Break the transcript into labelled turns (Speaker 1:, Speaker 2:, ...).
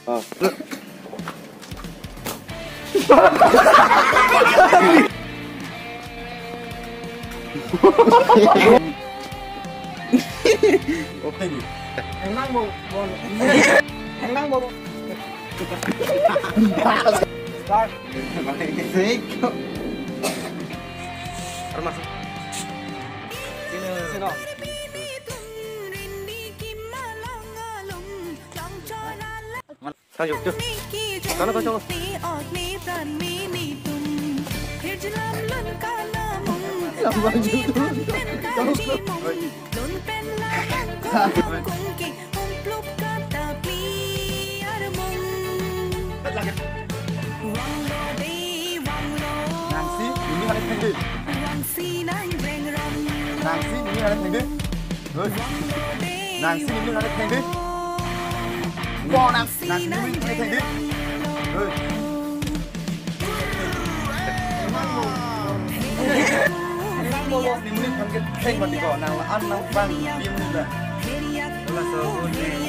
Speaker 1: Open.
Speaker 2: 행랑보 행랑보 Start.
Speaker 1: Masuk.
Speaker 2: Sino?
Speaker 1: Sayur tu. Kana kacang. Nancy, ini ada pendek. Nancy, ini ada pendek. Nancy, ini ada pendek. Wow, Nancy, ini ada pendek. Ni muni panggil heng mati kau, nang an nang pan dia muni dah. Kalau sebut ni,